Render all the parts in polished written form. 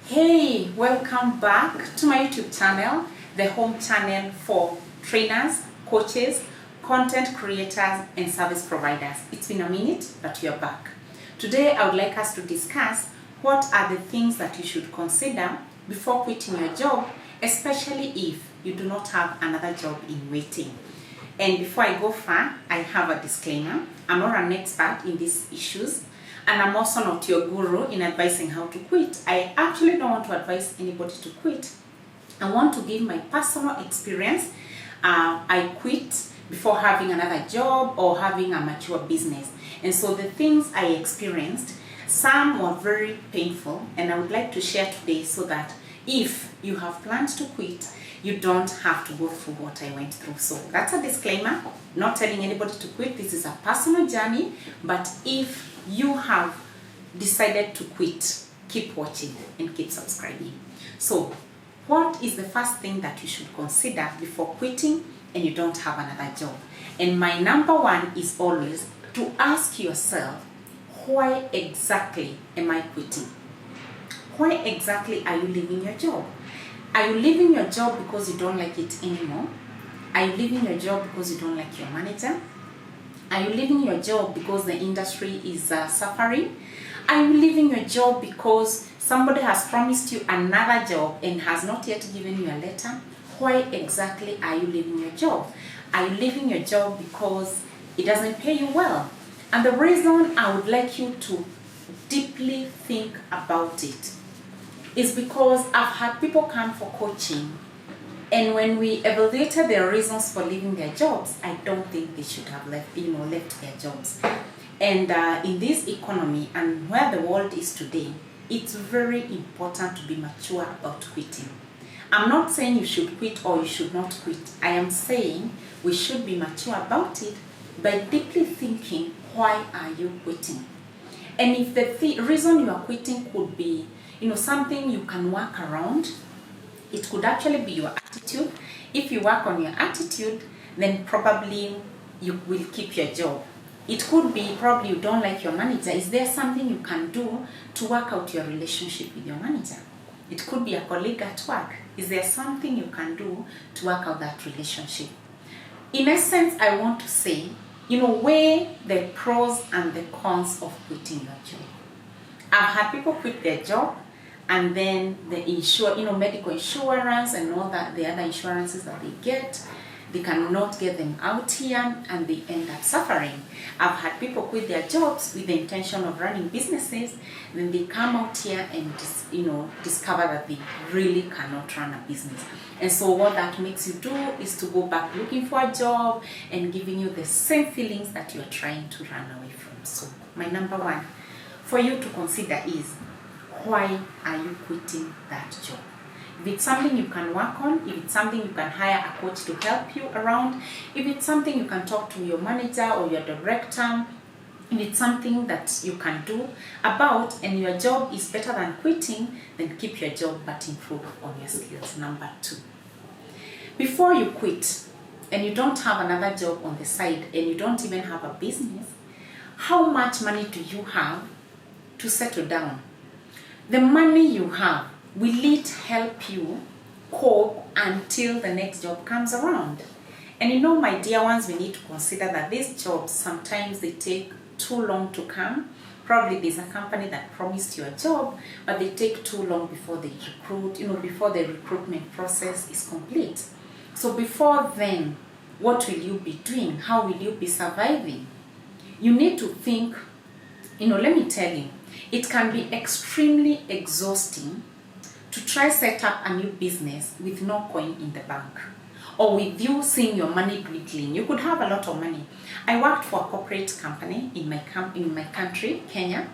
Hey, welcome back to my YouTube channel, the home channel for trainers, coaches, content creators, and service providers. It's been a minute, but you're back. Today, I would like us to discuss what are the things that you should consider before quitting your job, especially if you do not have another job in waiting. And before I go far, I have a disclaimer. I'm not an expert in these issues, and I'm also not your guru in advising how to quit. I actually don't want to advise anybody to quit. I want to give my personal experience. I quit before having another job or having a mature business. And so the things I experienced, some were very painful, and I would like to share today so that if you have plans to quit, you don't have to go through what I went through. So that's a disclaimer, not telling anybody to quit. This is a personal journey, but if you have decided to quit, keep watching and keep subscribing. So what is the first thing that you should consider before quitting and you don't have another job? And my number one is always to ask yourself, why exactly am I quitting? Why exactly are you leaving your job? Are you leaving your job because you don't like it anymore? Are you leaving your job because you don't like your manager? Are you leaving your job because the industry is suffering? Are you leaving your job because somebody has promised you another job and has not yet given you a letter? Why exactly are you leaving your job? Are you leaving your job because it doesn't pay you well? And the reason I would like you to deeply think about it is because I've had people come for coaching, and when we evaluated their reasons for leaving their jobs, I don't think they should have left their jobs. And in this economy and where the world is today, it's very important to be mature about quitting. I'm not saying you should quit or you should not quit. I am saying we should be mature about it by deeply thinking, why are you quitting? And if the reason you are quitting could be, something you can work around, it could actually be your attitude. If you work on your attitude, then probably you will keep your job. It could be probably you don't like your manager. Is there something you can do to work out your relationship with your manager? It could be a colleague at work. Is there something you can do to work out that relationship? In essence, I want to say, weigh the pros and the cons of quitting your job. I've had people quit their job, and then the medical insurance and all that, the other insurances that they get, they cannot get them out here, and they end up suffering. I've had people quit their jobs with the intention of running businesses, then they come out here and discover that they really cannot run a business. And so what that makes you do is to go back looking for a job and giving you the same feelings that you're trying to run away from. So my number one for you to consider is, why are you quitting that job? If it's something you can work on, if it's something you can hire a coach to help you around, if it's something you can talk to your manager or your director, if it's something that you can do about and your job is better than quitting, then keep your job but improve on your skills. Number two, before you quit and you don't have another job on the side and you don't even have a business, how much money do you have to settle down? The money you have, will it help you cope until the next job comes around? And my dear ones, we need to consider that these jobs, sometimes they take too long to come. Probably there's a company that promised you a job, but they take too long before they recruit, before the recruitment process is complete. So before then, what will you be doing? How will you be surviving? You need to think, let me tell you, it can be extremely exhausting to try set up a new business with no coin in the bank, or with you seeing your money dwindling. You could have a lot of money. I worked for a corporate company in my country, Kenya.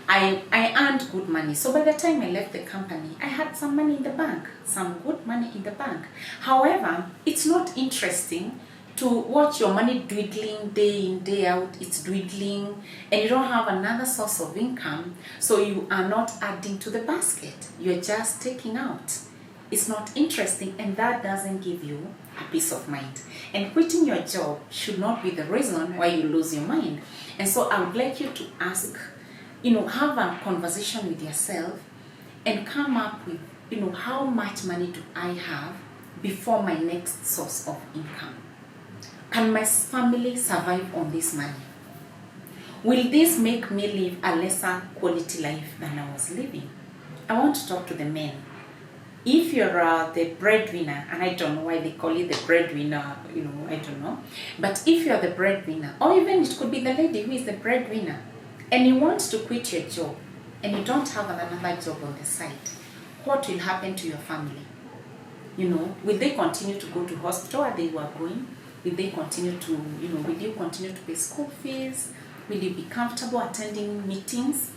I earned good money. So by the time I left the company, I had some money in the bank, some good money in the bank. However, it's not interesting to watch your money dwindling day in, day out. It's dwindling and you don't have another source of income, so you are not adding to the basket. You're just taking out. It's not interesting, and that doesn't give you a peace of mind. And quitting your job should not be the reason why you lose your mind. And so I would like you to ask, have a conversation with yourself and come up with, how much money do I have before my next source of income? Can my family survive on this money? Will this make me live a lesser quality life than I was living? I want to talk to the men. If you're the breadwinner, and I don't know why they call it the breadwinner, I don't know. But if you're the breadwinner, or even it could be the lady who is the breadwinner, and you want to quit your job, and you don't have another job on the side, what will happen to your family? Will they continue to go to hospital where they were going? Will they continue to, will you continue to pay school fees? Will you be comfortable attending meetings?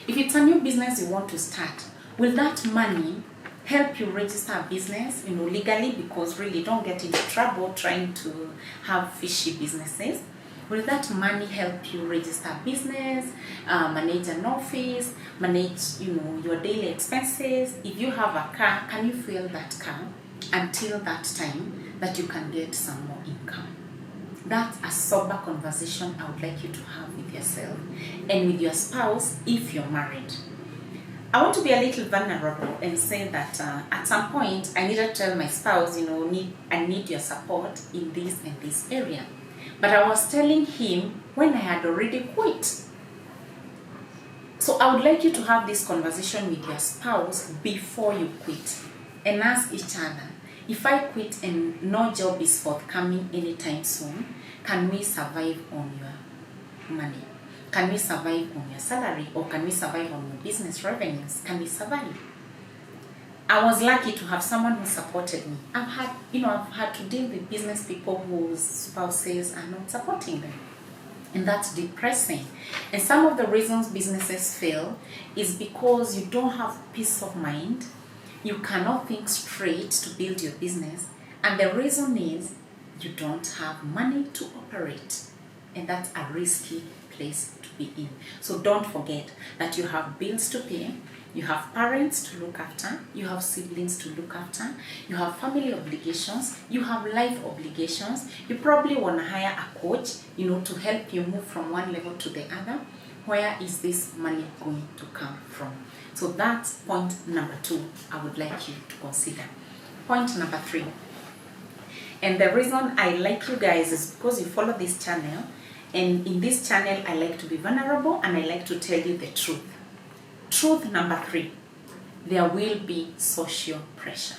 If it's a new business you want to start, will that money help you register a business, legally, because really don't get into trouble trying to have fishy businesses? Will that money help you register a business, manage an office, manage, your daily expenses? If you have a car, can you fuel that car until that time that you can get some more income? That's a sober conversation I would like you to have with yourself and with your spouse if you're married. I want to be a little vulnerable and say that at some point I needed to tell my spouse, I need your support in this and this area. But I was telling him when I had already quit. So I would like you to have this conversation with your spouse before you quit and ask each other, if I quit and no job is forthcoming anytime soon, can we survive on your money? Can we survive on your salary, or can we survive on your business revenues? Can we survive? I was lucky to have someone who supported me. I've had to deal with business people whose spouses are not supporting them. And that's depressing. And some of the reasons businesses fail is because you don't have peace of mind. You cannot think straight to build your business. And the reason is you don't have money to operate. And that's a risky place to be in. So don't forget that you have bills to pay, you have parents to look after, you have siblings to look after, you have family obligations, you have life obligations. You probably want to hire a coach, to help you move from one level to the other. Where is this money going to come from? So that's point number 2 I would like you to consider. Point number 3. And the reason I like you guys is because you follow this channel. And in this channel, I like to be vulnerable and I like to tell you the truth. Truth number 3, there will be social pressure.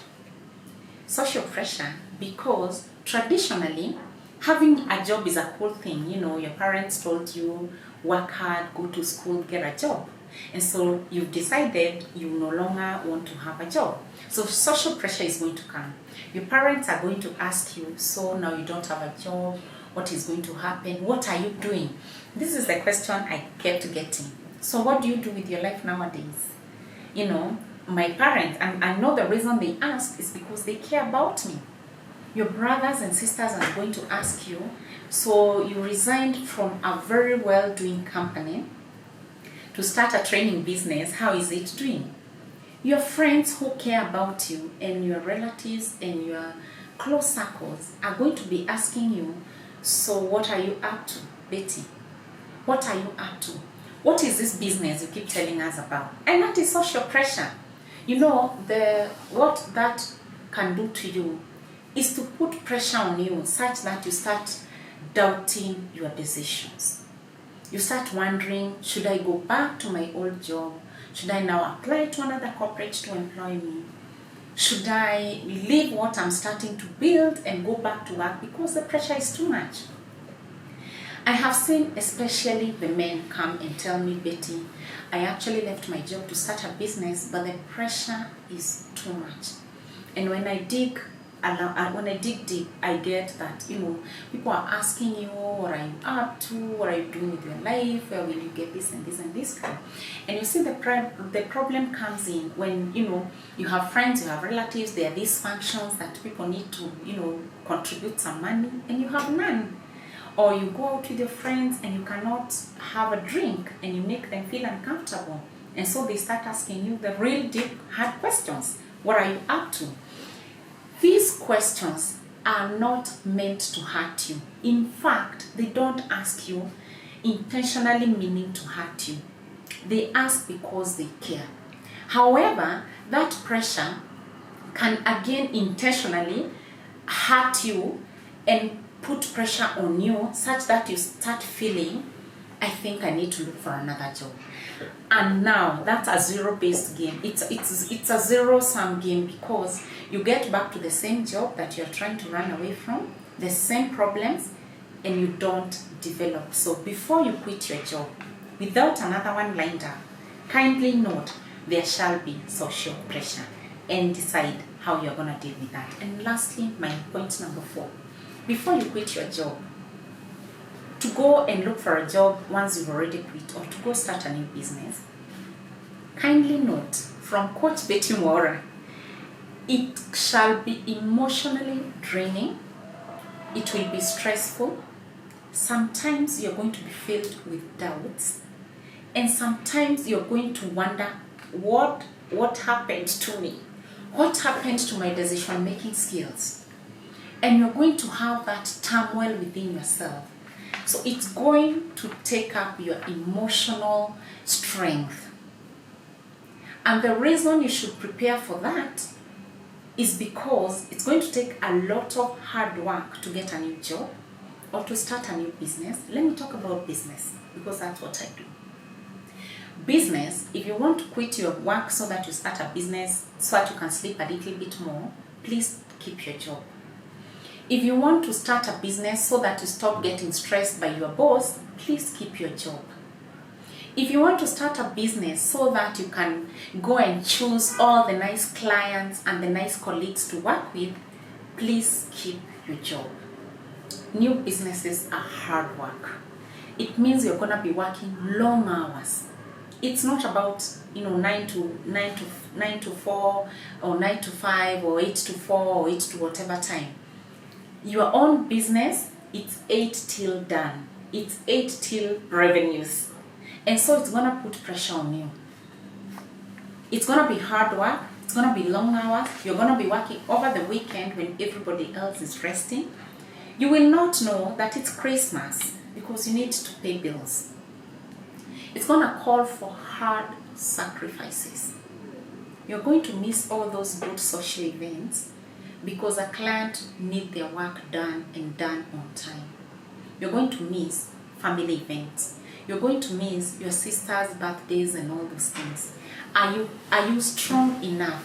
Social pressure because traditionally, having a job is a cool thing. Your parents told you, work hard, go to school, get a job. And so you've decided you no longer want to have a job. So social pressure is going to come. Your parents are going to ask you, so now you don't have a job, what is going to happen? What are you doing? This is the question I kept getting. So what do you do with your life nowadays? My parents, and I know the reason they ask is because they care about me. Your brothers and sisters are going to ask you, so you resigned from a very well-doing company to start a training business. How is it doing? Your friends who care about you and your relatives and your close circles are going to be asking you, so what are you up to, Betty? What are you up to? What is this business you keep telling us about? And that is social pressure. What that can do to you is to put pressure on you such that you start doubting your decisions. You start wondering, should I go back to my old job? Should I now apply to another corporate to employ me? Should I leave what I'm starting to build and go back to work because the pressure is too much? I have seen especially the men come and tell me, Betty, I actually left my job to start a business, but the pressure is too much. And when I dig deep, I get that, people are asking you, what are you up to? What are you doing with your life? Where will you get this and this and this from? And you see the problem comes in when, you have friends, you have relatives, there are these functions that people need to, contribute some money, and you have none. Or you go out with your friends and you cannot have a drink and you make them feel uncomfortable. And so they start asking you the real deep, hard questions. What are you up to? These questions are not meant to hurt you. In fact, they don't ask you intentionally meaning to hurt you. They ask because they care. However, that pressure can again intentionally hurt you and put pressure on you such that you start feeling, I think I need to look for another job. And now that's a zero-based game. It's a zero-sum game, because you get back to the same job that you're trying to run away from, the same problems, and you don't develop. So before you quit your job without another one lined up, kindly note there shall be social pressure, and decide how you're going to deal with that. And lastly, my point number 4, before you quit your job, to go and look for a job once you've already quit, or to go start a new business, kindly note from Coach Betty Mwaura, it shall be emotionally draining, it will be stressful, sometimes you're going to be filled with doubts, and sometimes you're going to wonder, what happened to me? What happened to my decision-making skills? And you're going to have that turmoil within yourself. So it's going to take up your emotional strength. And the reason you should prepare for that is because it's going to take a lot of hard work to get a new job or to start a new business. Let me talk about business, because that's what I do. Business, if you want to quit your work so that you start a business so that you can sleep a little bit more, please keep your job. If you want to start a business so that you stop getting stressed by your boss, please keep your job. If you want to start a business so that you can go and choose all the nice clients and the nice colleagues to work with, please keep your job. New businesses are hard work. It means you're going to be working long hours. It's not about 9 to 4 or 9 to 5 or 8 to 4 or 8 to whatever time. Your own business, it's 8 till done. It's 8 till revenues. And so it's going to put pressure on you. It's going to be hard work. It's going to be long hours. You're going to be working over the weekend when everybody else is resting. You will not know that it's Christmas because you need to pay bills. It's going to call for hard sacrifices. You're going to miss all those good social events because a client needs their work done and done on time. You're going to miss family events. You're going to miss your sister's birthdays and all those things. Are you strong enough?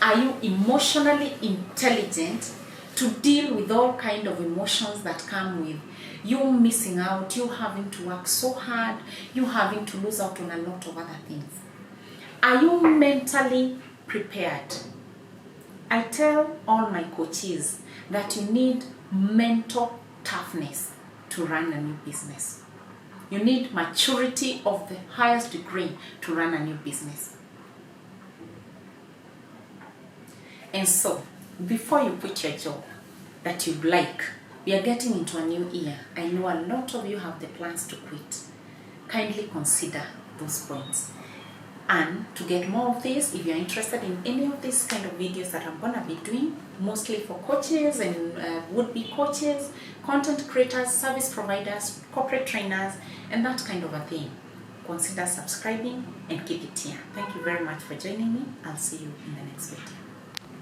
Are you emotionally intelligent to deal with all kind of emotions that come with you missing out, you having to work so hard, you having to lose out on a lot of other things? Are you mentally prepared? I tell all my coaches that you need mental toughness to run a new business. You need maturity of the highest degree to run a new business. And so, before you quit your job that you like, we are getting into a new year. I know a lot of you have the plans to quit. Kindly consider those points. And to get more of this, if you're interested in any of these kind of videos that I'm going to be doing, mostly for coaches and would-be coaches, content creators, service providers, corporate trainers, and that kind of a thing, consider subscribing and keep it here. Thank you very much for joining me. I'll see you in the next video.